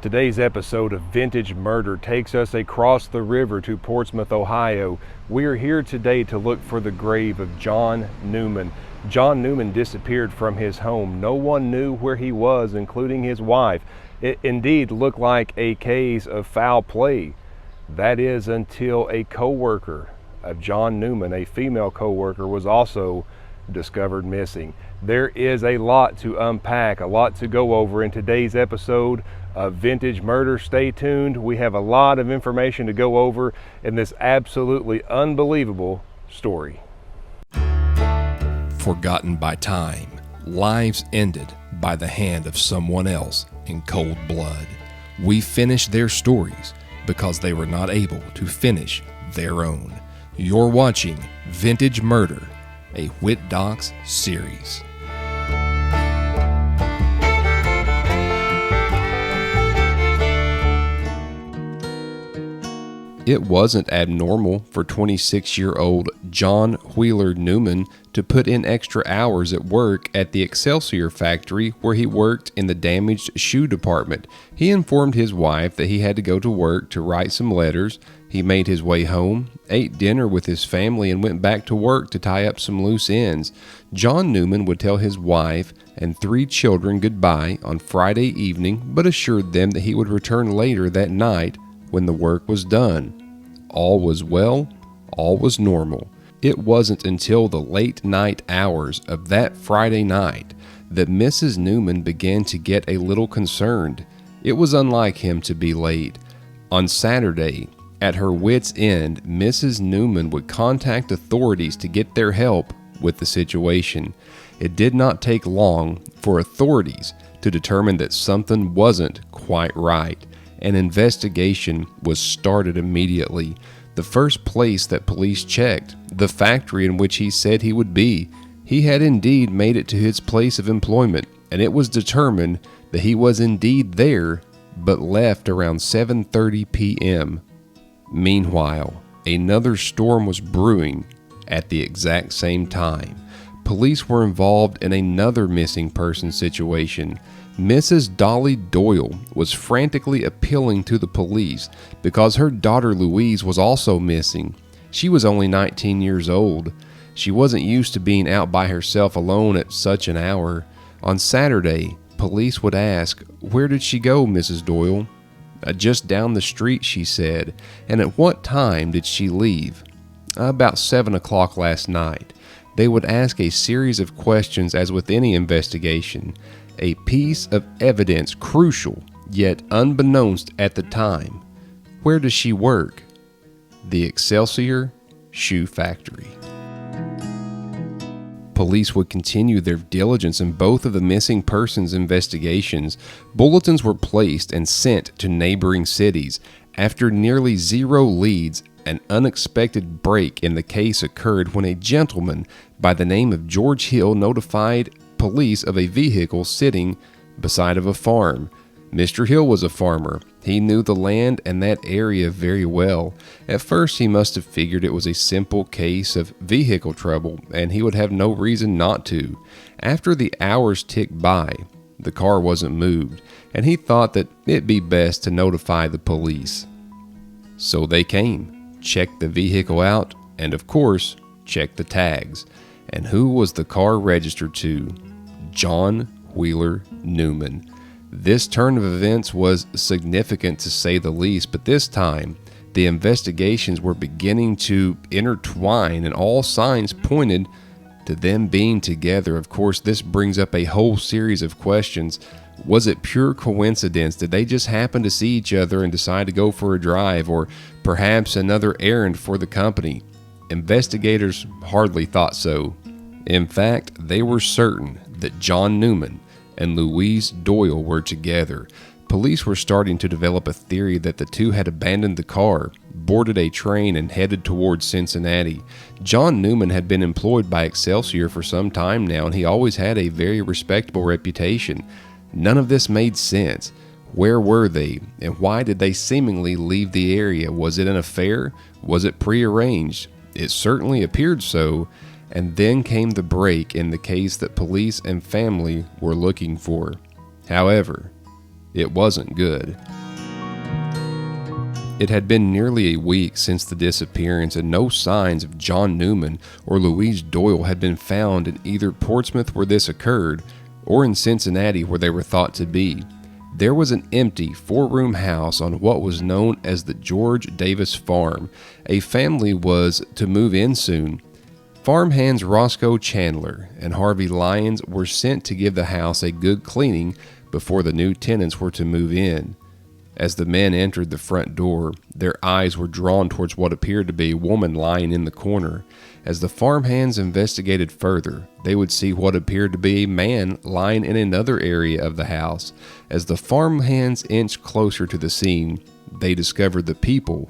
Today's episode of Vintage Murder takes us across the river to Portsmouth, Ohio. We are here today to look for the grave of John Newman. John Newman disappeared from his home. No one knew where he was, including his wife. It indeed looked like a case of foul play. That is until a co-worker of John Newman, a female co-worker, was also discovered missing. There is a lot to unpack, a lot to go over in today's episode of Vintage Murder. Stay tuned. We have a lot of information to go over in this absolutely unbelievable story. Forgotten by time, lives ended by the hand of someone else in cold blood. We finish their stories because they were not able to finish their own. You're watching Vintage Murder, a Whittdocs series. It wasn't abnormal for 26-year-old John Wheeler Newman to put in extra hours at work at the Excelsior factory where he worked in the damaged shoe department. He informed his wife that he had to go to work to write some letters. He made his way home, ate dinner with his family, and went back to work to tie up some loose ends. John Newman would tell his wife and 3 children goodbye on Friday evening, but assured them that he would return later that night when the work was done. All was well, all was normal. It wasn't until the late night hours of that Friday night that Mrs. Newman began to get a little concerned. It was unlike him to be late. On Saturday, at her wit's end, Mrs. Newman would contact authorities to get their help with the situation. It did not take long for authorities to determine that something wasn't quite right. An investigation was started immediately. The first place that police checked, the factory in which he said he would be. He had indeed made it to his place of employment, and it was determined that he was indeed there, but left around 7:30 p.m. Meanwhile, another storm was brewing at the exact same time. Police were involved in another missing person situation. Mrs. Dolly Doyle was frantically appealing to the police because her daughter Louise was also missing. She was only 19 years old. She wasn't used to being out by herself alone at such an hour. On Saturday, police would ask, "Where did she go, Mrs. Doyle?" "Just down the street," she said. "And at what time did she leave?" "About 7 o'clock last night." They would ask a series of questions as with any investigation. A piece of evidence crucial, yet unbeknownst at the time. "Where does she work?" "The Excelsior Shoe Factory." Police would continue their diligence in both of the missing persons investigations. Bulletins were placed and sent to neighboring cities. After nearly 0 leads, an unexpected break in the case occurred when a gentleman by the name of George Hill notified police of a vehicle sitting beside of a farm. Mr. Hill was a farmer. He knew the land and that area very well. At first, he must have figured it was a simple case of vehicle trouble, and he would have no reason not to. After the hours ticked by, the car wasn't moved, and he thought that it'd be best to notify the police. So they came, checked the vehicle out, and of course, checked the tags. And who was the car registered to? John Wheeler Newman. This turn of events was significant to say the least, but this time, the investigations were beginning to intertwine and all signs pointed to them being together. Of course, this brings up a whole series of questions. Was it pure coincidence? Did they just happen to see each other and decide to go for a drive, or perhaps another errand for the company? Investigators hardly thought so. In fact, they were certain that John Newman and Louise Doyle were together. Police were starting to develop a theory that the two had abandoned the car, boarded a train, and headed towards Cincinnati. John Newman had been employed by Excelsior for some time now, and he always had a very respectable reputation. None of this made sense. Where were they, and why did they seemingly leave the area? Was it an affair? Was it prearranged? It certainly appeared so. And then came the break in the case that police and family were looking for. However, it wasn't good. It had been nearly a week since the disappearance, and no signs of John Newman or Louise Doyle had been found in either Portsmouth, where this occurred, or in Cincinnati, where they were thought to be. There was an empty 4-room house on what was known as the George Davis Farm. A family was to move in soon. Farmhands Roscoe Chandler and Harvey Lyons were sent to give the house a good cleaning before the new tenants were to move in. As the men entered the front door, their eyes were drawn towards what appeared to be a woman lying in the corner. As the farmhands investigated further, they would see what appeared to be a man lying in another area of the house. As the farmhands inched closer to the scene, they discovered the people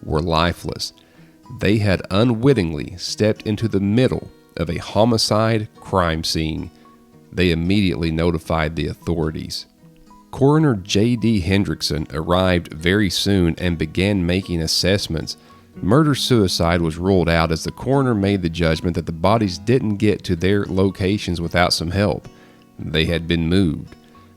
were lifeless. They had unwittingly stepped into the middle of a homicide crime scene. They immediately notified the authorities. Coroner J.D. Hendrickson arrived very soon and began making assessments. Murder-suicide was ruled out as the coroner made the judgment that the bodies didn't get to their locations without some help. They had been moved.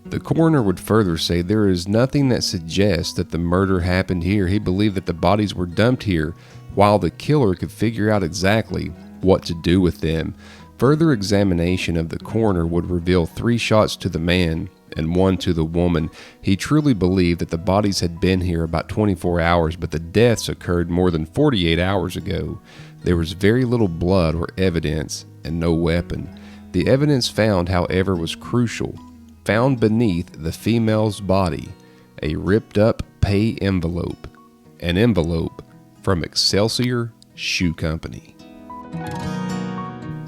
The coroner would further say there is nothing that suggests that the murder happened here. He believed that the bodies were dumped here, while the killer could figure out exactly what to do with them. Further examination of the coroner would reveal 3 shots to the man and 1 to the woman. He truly believed that the bodies had been here about 24 hours, but the deaths occurred more than 48 hours ago. There was very little blood or evidence and no weapon. The evidence found, however, was crucial. Found beneath the female's body, a ripped-up pay envelope. An envelope from Excelsior Shoe Company.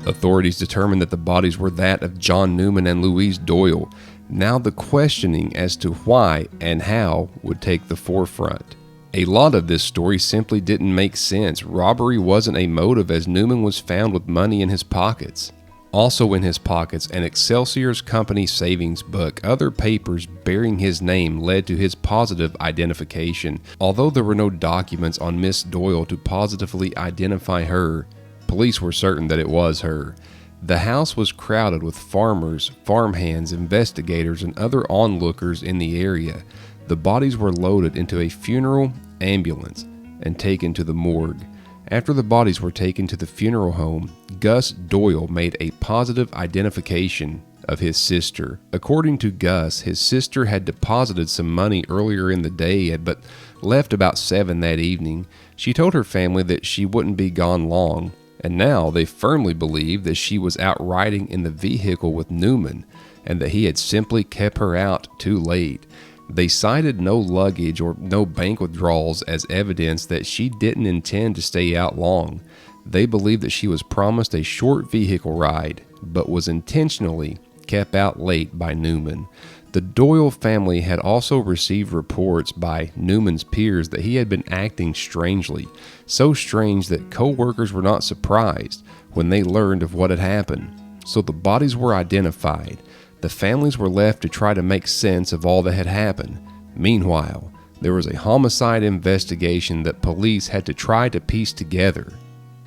Authorities determined that the bodies were that of John Newman and Louise Doyle. Now the questioning as to why and how would take the forefront. A lot of this story simply didn't make sense. Robbery wasn't a motive, as Newman was found with money in his pockets. Also in his pockets, an Excelsior's company savings book. Other papers bearing his name led to his positive identification. Although there were no documents on Miss Doyle to positively identify her, police were certain that it was her. The house was crowded with farmers, farmhands, investigators, and other onlookers in the area. The bodies were loaded into a funeral ambulance and taken to the morgue. After the bodies were taken to the funeral home, Gus Doyle made a positive identification of his sister. According to Gus, his sister had deposited some money earlier in the day but left about 7 that evening. She told her family that she wouldn't be gone long, and now they firmly believe that she was out riding in the vehicle with Newman and that he had simply kept her out too late. They cited no luggage or no bank withdrawals as evidence that she didn't intend to stay out long. They believe that she was promised a short vehicle ride, but was intentionally kept out late by Newman. The Doyle family had also received reports by Newman's peers that he had been acting strangely, so strange that co-workers were not surprised when they learned of what had happened. So the bodies were identified. The families were left to try to make sense of all that had happened. Meanwhile, there was a homicide investigation that police had to try to piece together,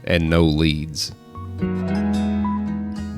and no leads.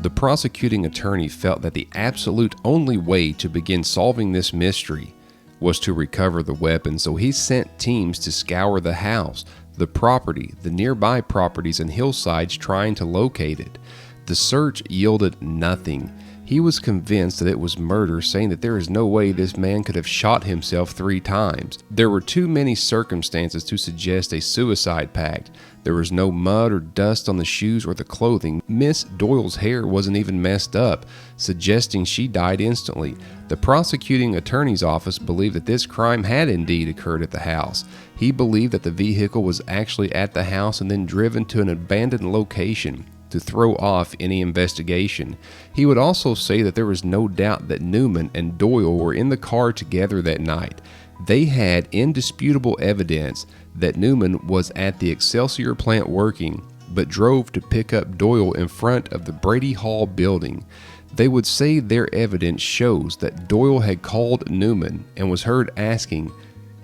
The prosecuting attorney felt that the absolute only way to begin solving this mystery was to recover the weapon, so he sent teams to scour the house, the property, the nearby properties and hillsides, trying to locate it. The search yielded nothing. He was convinced that it was murder, saying that there is no way this man could have shot himself 3 times. There were too many circumstances to suggest a suicide pact. There was no mud or dust on the shoes or the clothing. Miss Doyle's hair wasn't even messed up, suggesting she died instantly. The prosecuting attorney's office believed that this crime had indeed occurred at the house. He believed that the vehicle was actually at the house and then driven to an abandoned location to throw off any investigation. He would also say that there was no doubt that Newman and Doyle were in the car together that night. They had indisputable evidence that Newman was at the Excelsior plant working, but drove to pick up Doyle in front of the Brady Hall building. They would say their evidence shows that Doyle had called Newman and was heard asking,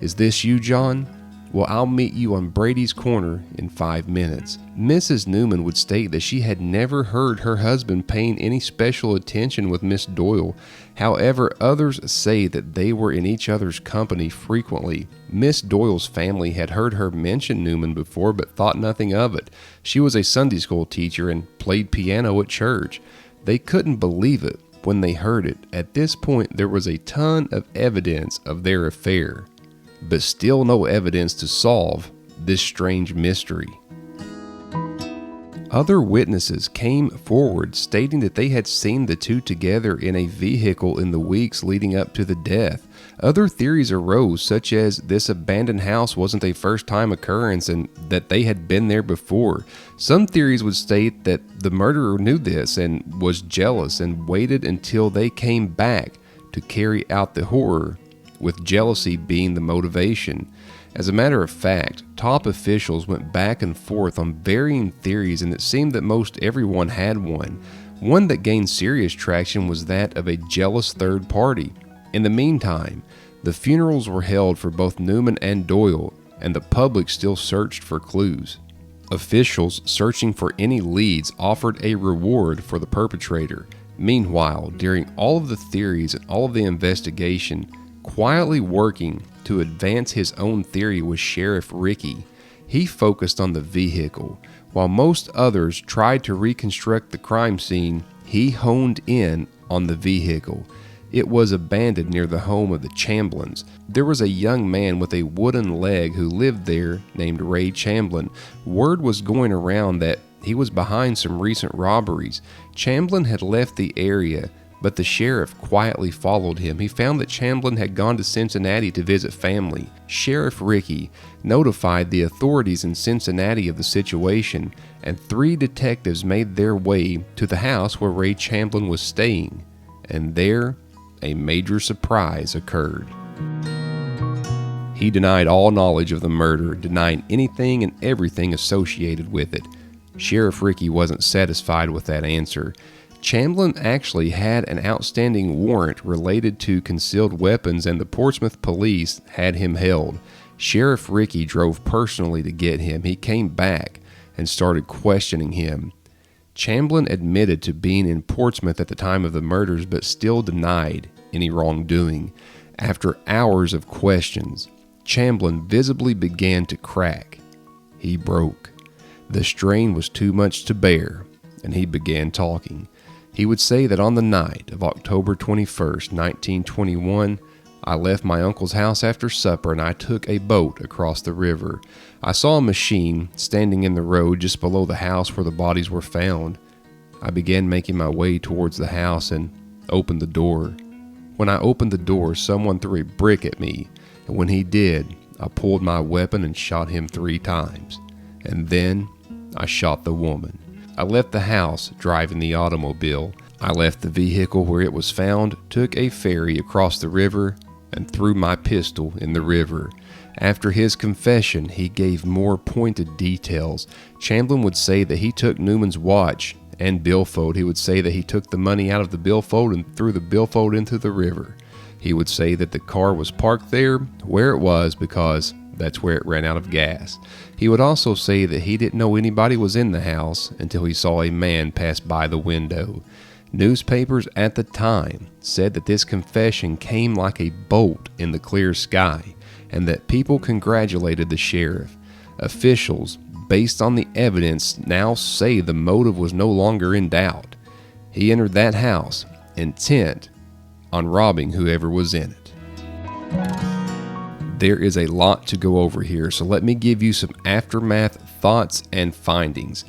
"Is this you, John?" Well, I'll meet you on Brady's Corner in 5 minutes. Mrs. Newman would state that she had never heard her husband paying any special attention with Miss Doyle. However, others say that they were in each other's company frequently. Miss Doyle's family had heard her mention Newman before but thought nothing of it. She was a Sunday school teacher and played piano at church. They couldn't believe it when they heard it. At this point, there was a ton of evidence of their affair, but still no evidence to solve this strange mystery. Other witnesses came forward stating that they had seen the two together in a vehicle in the weeks leading up to the death. Other theories arose, such as this abandoned house wasn't a first-time occurrence and that they had been there before. Some theories would state that the murderer knew this and was jealous and waited until they came back to carry out the horror, with jealousy being the motivation. As a matter of fact, top officials went back and forth on varying theories, and it seemed that most everyone had one. One that gained serious traction was that of a jealous third party. In the meantime, the funerals were held for both Newman and Doyle, and the public still searched for clues. Officials searching for any leads offered a reward for the perpetrator. Meanwhile, during all of the theories and all of the investigation, quietly working to advance his own theory was Sheriff Ricky. He focused on the vehicle. While most others tried to reconstruct the crime scene, he honed in on the vehicle. It was abandoned near the home of the Chamblins. There was a young man with a wooden leg who lived there named Ray Chamblin. Word was going around that he was behind some recent robberies. Chamblin had left the area, but the sheriff quietly followed him. He found that Chamblin had gone to Cincinnati to visit family. Sheriff Ricky notified the authorities in Cincinnati of the situation, and 3 detectives made their way to the house where Ray Chamblin was staying. And there, a major surprise occurred. He denied all knowledge of the murder, denying anything and everything associated with it. Sheriff Ricky wasn't satisfied with that answer. Chamblin actually had an outstanding warrant related to concealed weapons, and the Portsmouth police had him held. Sheriff Ricky drove personally to get him. He came back and started questioning him. Chamblin admitted to being in Portsmouth at the time of the murders, but still denied any wrongdoing. After hours of questions, Chamblin visibly began to crack. He broke. The strain was too much to bear, and he began talking. He would say that on the night of October 21st, 1921, I left my uncle's house after supper and I took a boat across the river. I saw a machine standing in the road just below the house where the bodies were found. I began making my way towards the house and opened the door. When I opened the door, someone threw a brick at me, and when he did, I pulled my weapon and shot him 3 times. And then I shot the woman. I left the house driving the automobile. I left the vehicle where it was found, took a ferry across the river, and threw my pistol in the river. After his confession, he gave more pointed details. Chamblin would say that he took Newman's watch and billfold. He would say that he took the money out of the billfold and threw the billfold into the river. He would say that the car was parked there where it was because that's where it ran out of gas. He would also say that he didn't know anybody was in the house until he saw a man pass by the window. Newspapers at the time said that this confession came like a bolt in the clear sky, and that people congratulated the sheriff. Officials, based on the evidence, now say the motive was no longer in doubt. He entered that house intent on robbing whoever was in it. There is a lot to go over here, so let me give you some aftermath thoughts and findings.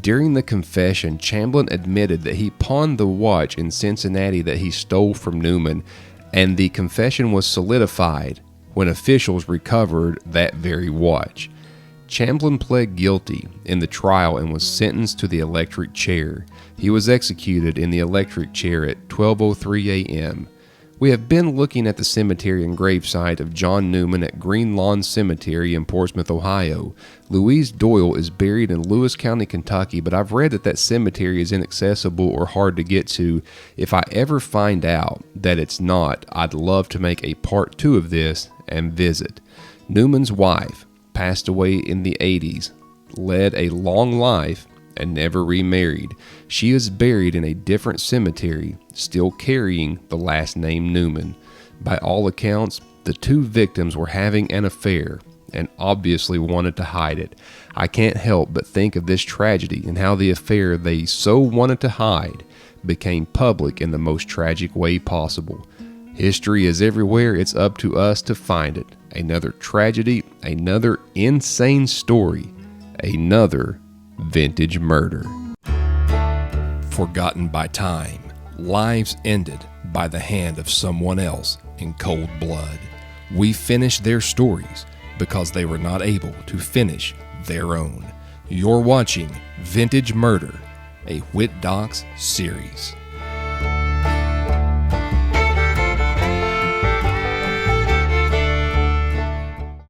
During the confession, Chamblin admitted that he pawned the watch in Cincinnati that he stole from Newman, and the confession was solidified when officials recovered that very watch. Chamblin pled guilty in the trial and was sentenced to the electric chair. He was executed in the electric chair at 12:03 a.m. We have been looking at the cemetery and gravesite of John Newman at Green Lawn Cemetery in Portsmouth, Ohio. Louise Doyle is buried in Lewis County, Kentucky, but I've read that that cemetery is inaccessible or hard to get to. If I ever find out that it's not, I'd love to make a part 2 of this and visit. Newman's wife passed away in the 80s, led a long life, and never remarried. She is buried in a different cemetery, still carrying the last name Newman. By all accounts, the two victims were having an affair and obviously wanted to hide it. I can't help but think of this tragedy and how the affair they so wanted to hide became public in the most tragic way possible. History is everywhere. It's up to us to find it. Another tragedy, another insane story, another vintage murder. Forgotten by time, lives ended by the hand of someone else in cold blood. We finish their stories because they were not able to finish their own. You're watching Vintage Murder, a Whittdocs series.